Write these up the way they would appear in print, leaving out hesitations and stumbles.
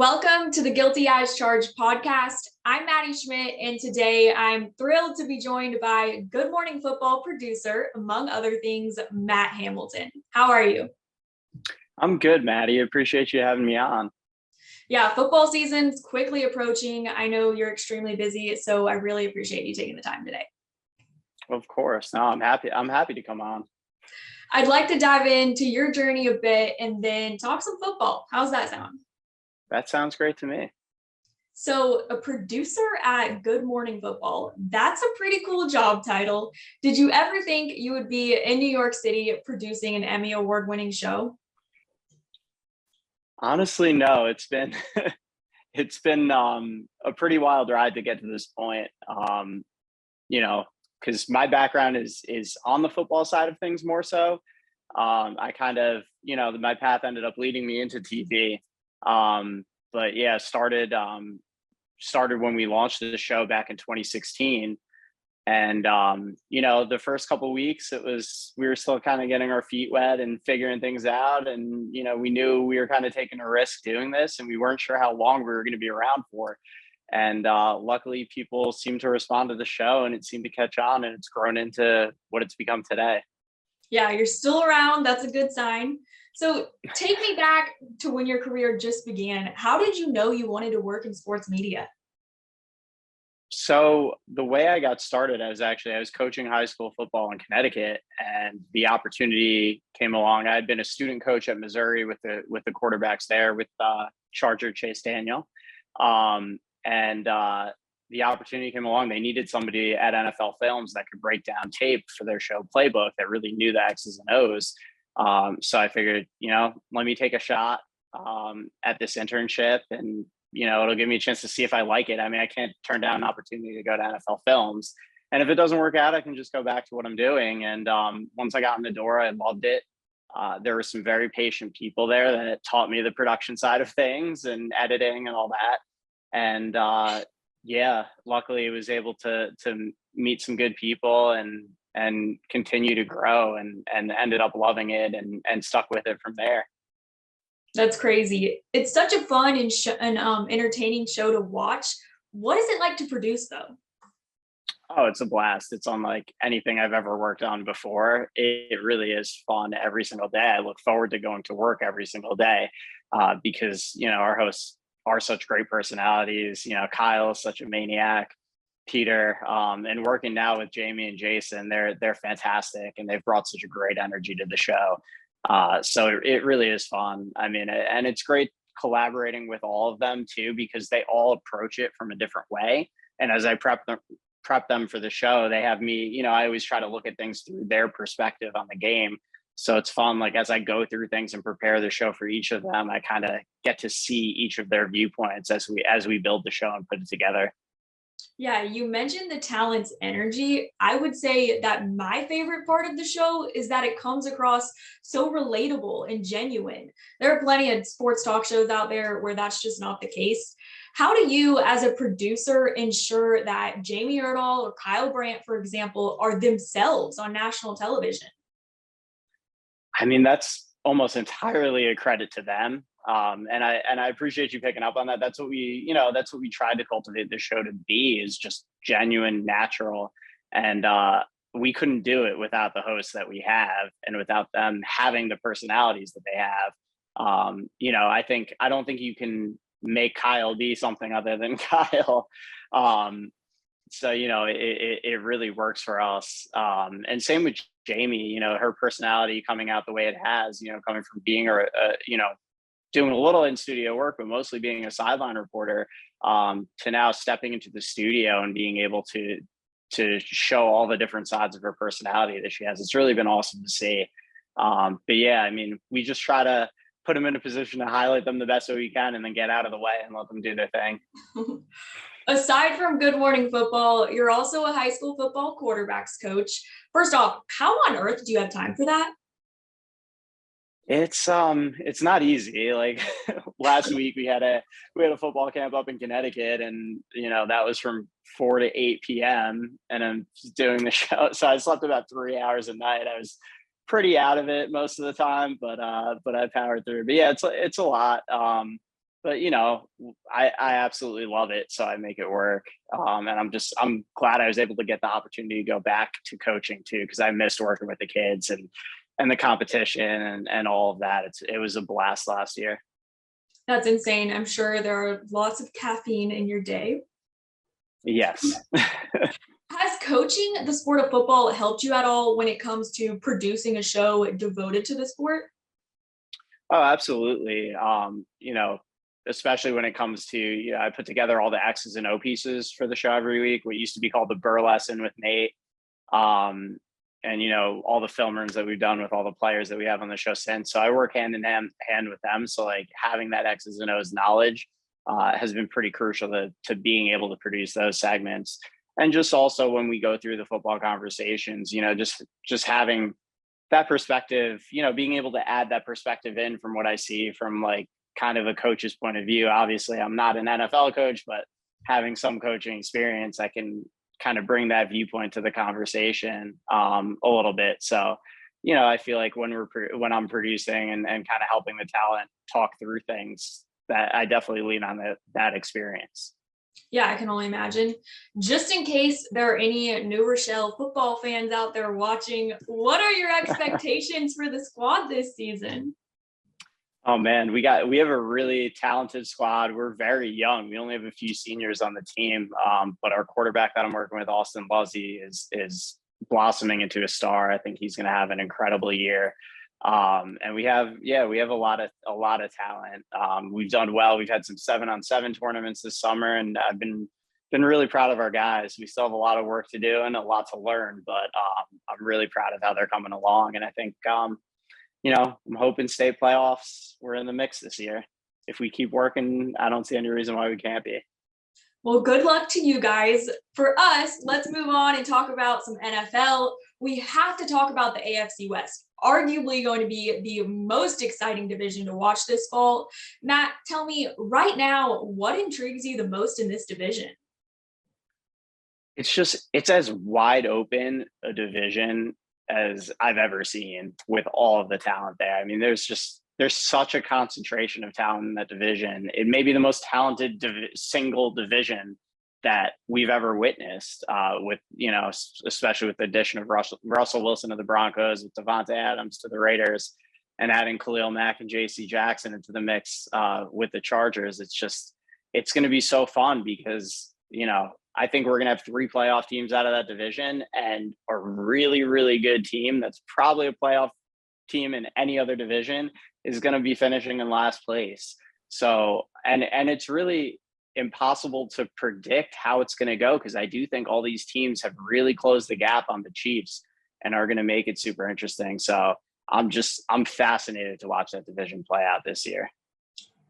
Welcome to the Guilty as Charged podcast. I'm Maddie Schmidt, and today I'm thrilled to be joined by Good Morning Football producer, among other things, Matt Hamilton. How are you? I'm good, Maddie. Appreciate you having me on. Yeah, football season's quickly approaching. I know you're extremely busy, so I really appreciate you taking the time today. Of course. No, I'm happy. I'm happy to come on. I'd like to dive into your journey a bit and then talk some football. How's that sound? That sounds great to me. So, a producer at Good Morning Football, that's a pretty cool job title. Did you ever think you would be in New York City producing an Emmy Award winning show? Honestly, no. It's been a pretty wild ride to get to this point. Because my background is on the football side of things more so. I kind of, my path ended up leading me into TV. But yeah, started when we launched the show back in 2016. And, the first couple of weeks we were still kind of getting our feet wet and figuring things out. And, we knew we were kind of taking a risk doing this and we weren't sure how long we were going to be around for. And luckily people seemed to respond to the show and it seemed to catch on and it's grown into what it's become today. Yeah, you're still around. That's a good sign. So take me back to when your career just began. How did you know you wanted to work in sports media? So the way I got started, I was coaching high school football in Connecticut and the opportunity came along. I had been a student coach at Missouri with the quarterbacks there with Charger Chase Daniel. The opportunity came along. They needed somebody at NFL Films that could break down tape for their show Playbook that really knew the X's and O's. So I figured, let me take a shot at this internship and, it'll give me a chance to see if I like it. I mean, I can't turn down an opportunity to go to NFL Films. And if it doesn't work out, I can just go back to what I'm doing. And once I got in the door, I loved it. There were some very patient people there that taught me the production side of things and editing and all that. And luckily I was able to meet some good people and continue to grow and ended up loving it and stuck with it from there. That's crazy. It's such a fun and entertaining show to watch. What is it like to produce though? Oh, it's a blast. It's unlike anything I've ever worked on before. It really is fun every single day. I look forward to going to work every single day because, our hosts are such great personalities. Kyle is such a maniac, Peter, and working now with Jamie and Jason, they're fantastic and they've brought such a great energy to the show. So it really is fun. I mean, and it's great collaborating with all of them too, because they all approach it from a different way. And as I prep them for the show, they have me, I always try to look at things through their perspective on the game. So it's fun. Like as I go through things and prepare the show for each of them, I kind of get to see each of their viewpoints as we build the show and put it together. Yeah, you mentioned the talent's energy. I would say that my favorite part of the show is that it comes across so relatable and genuine. There are plenty of sports talk shows out there where that's just not the case. How do you, as a producer, ensure that Jamie Erdahl or Kyle Brandt, for example, are themselves on national television? I mean, that's almost entirely a credit to them. And I appreciate you picking up on that. That's what we tried to cultivate the show to be, is just genuine, natural. And we couldn't do it without the hosts that we have and without them having the personalities that they have. I don't think you can make Kyle be something other than Kyle. So, it really works for us. And same with Jamie, her personality coming out the way it has, coming from being doing a little in studio work, but mostly being a sideline reporter, to now stepping into the studio and being able to show all the different sides of her personality that she has. It's really been awesome to see. But yeah, I mean, we just try to put them in a position to highlight them the best way we can and then get out of the way and let them do their thing. Aside from Good Morning Football, you're also a high school football quarterbacks coach. First off, how on earth do you have time for that? It's not easy. Like last week we had a football camp up in Connecticut and that was from 4 to 8 p.m. and I'm doing the show. So I slept about 3 hours a night. I was pretty out of it most of the time, but I powered through. But yeah, it's a lot. but I absolutely love it. So I make it work. And I'm glad I was able to get the opportunity to go back to coaching too, because I missed working with the kids and the competition and all of that. It was a blast last year. That's insane. I'm sure there are lots of caffeine in your day. Yes. Has coaching the sport of football helped you at all when it comes to producing a show devoted to the sport? Oh, absolutely. Especially when it comes to, I put together all the X's and O pieces for the show every week, what used to be called the Burr lesson with Nate. And all the film rooms that we've done with all the players that we have on the show since. So I work hand in hand with them. So like having that X's and O's knowledge has been pretty crucial to being able to produce those segments. And just also when we go through the football conversations, just having that perspective, being able to add that perspective in from what I see from like kind of a coach's point of view. Obviously, I'm not an NFL coach, but having some coaching experience, I can kind of bring that viewpoint to the conversation a little bit. So, I feel like when I'm producing and kind of helping the talent talk through things, that I definitely lean on that experience. Yeah, I can only imagine. Just in case there are any New Rochelle football fans out there watching, what are your expectations for the squad this season? Oh man, we have a really talented squad. We're very young. We only have a few seniors on the team, but our quarterback that I'm working with, Austin Luzzy, is blossoming into a star. I think he's going to have an incredible year. And we have a lot of talent. We've done well. We've had some 7-on-7 tournaments this summer, and I've been really proud of our guys. We still have a lot of work to do and a lot to learn, but I'm really proud of how they're coming along. And I think I'm hoping state playoffs, we're in the mix this year. If we keep working, I don't see any reason why we can't be. Well, good luck to you guys. For us, let's move on and talk about some NFL. We have to talk about the AFC West, arguably going to be the most exciting division to watch this fall. Matt, tell me right now, what intrigues you the most in this division? It's as wide open a division as I've ever seen with all of the talent there. I mean, there's such a concentration of talent in that division. It may be the most talented single division that we've ever witnessed, with, especially with the addition of Russell Wilson to the Broncos, with Devontae Adams to the Raiders, and adding Khalil Mack and JC Jackson into the mix with the Chargers. It's going to be so fun because, I think we're going to have 3 playoff teams out of that division, and a really, really good team that's probably a playoff team in any other division is going to be finishing in last place. So, and it's really impossible to predict how it's going to go, because I do think all these teams have really closed the gap on the Chiefs and are going to make it super interesting. So I'm fascinated to watch that division play out this year.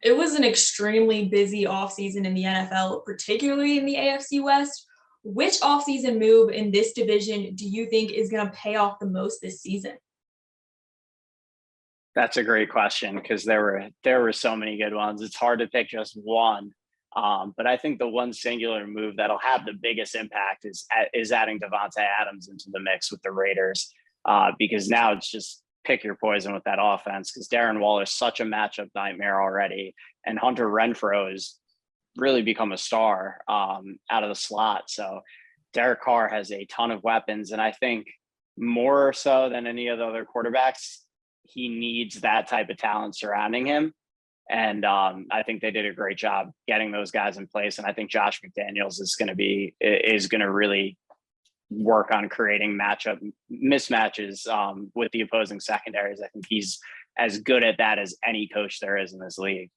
It was an extremely busy offseason in the NFL, particularly in the AFC West. Which offseason move in this division do you think is going to pay off the most this season? That's a great question, because there were so many good ones. It's hard to pick just one. But I think the one singular move that'll have the biggest impact is adding Devontae Adams into the mix with the Raiders, because now it's just pick your poison with that offense, because Darren Waller is such a matchup nightmare already, and Hunter Renfrow has really become a star out of the slot. So Derek Carr has a ton of weapons, and I think more so than any of the other quarterbacks, he needs that type of talent surrounding him. And I think they did a great job getting those guys in place. And I think Josh McDaniels is going to really work on creating mismatches with the opposing secondaries. I think he's as good at that as any coach there is in this league.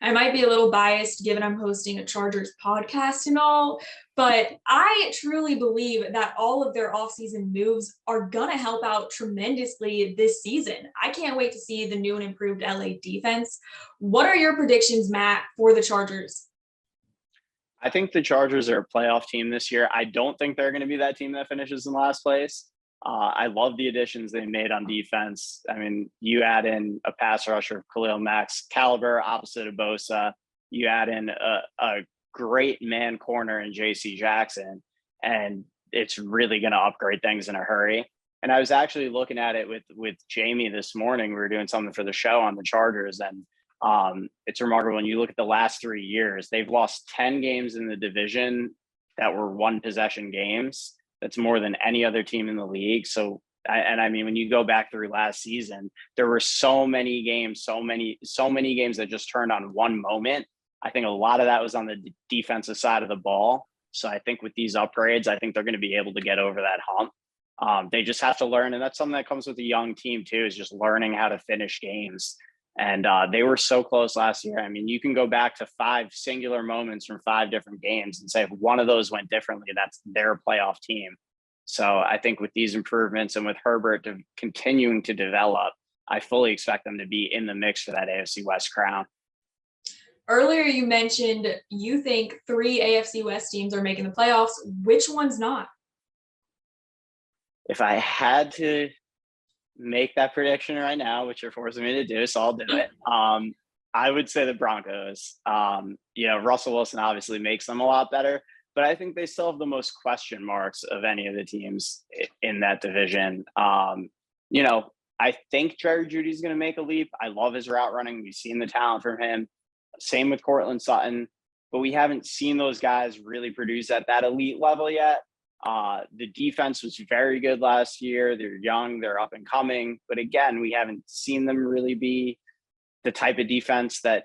I might be a little biased given I'm hosting a Chargers podcast and all, but I truly believe that all of their offseason moves are going to help out tremendously this season. I can't wait to see the new and improved LA defense. What are your predictions, Matt, for the Chargers? I think the Chargers are a playoff team this year. I don't think they're going to be that team that finishes in last place. I love the additions they made on defense. I mean, you add in a pass rusher of Khalil Mack's caliber, opposite of Bosa. You add in a great man corner in JC Jackson, and it's really going to upgrade things in a hurry. And I was actually looking at it with Jamie this morning. We were doing something for the show on the Chargers, and It's remarkable when you look at the last 3 years, they've lost 10 games in the division that were one possession games. That's more than any other team in the league. So, I mean, when you go back through last season, there were so many games, so many games that just turned on one moment. I think a lot of that was on the defensive side of the ball. So I think with these upgrades, I think they're going to be able to get over that hump. They just have to learn, and that's something that comes with a young team too, is just learning how to finish games. And they were so close last year. I mean, you can go back to 5 singular moments from 5 different games and say if one of those went differently, that's their playoff team. So I think with these improvements and with Herbert continuing to develop, I fully expect them to be in the mix for that AFC West crown. Earlier, you mentioned you think 3 AFC West teams are making the playoffs. Which one's not? If I had to make that prediction right now, which you're forcing me to do, so I'll do it. I would say the Broncos. Russell Wilson obviously makes them a lot better, but I think they still have the most question marks of any of the teams in that division. I think Jerry Jeudy's going to make a leap. I love his route running. We've seen the talent from him. Same with Cortland Sutton, but we haven't seen those guys really produce at that elite level yet. The defense was very good last year. They're young, they're up and coming, but again, we haven't seen them really be the type of defense that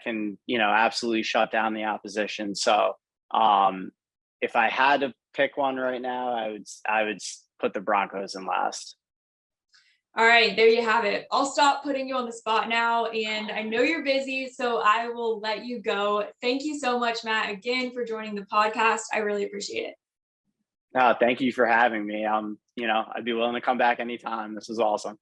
can, absolutely shut down the opposition. So, if I had to pick one right now, I would put the Broncos in last. All right, there you have it. I'll stop putting you on the spot now, and I know you're busy, so I will let you go. Thank you so much, Matt, again for joining the podcast. I really appreciate it. No, thank you for having me. I'd be willing to come back anytime. This is awesome.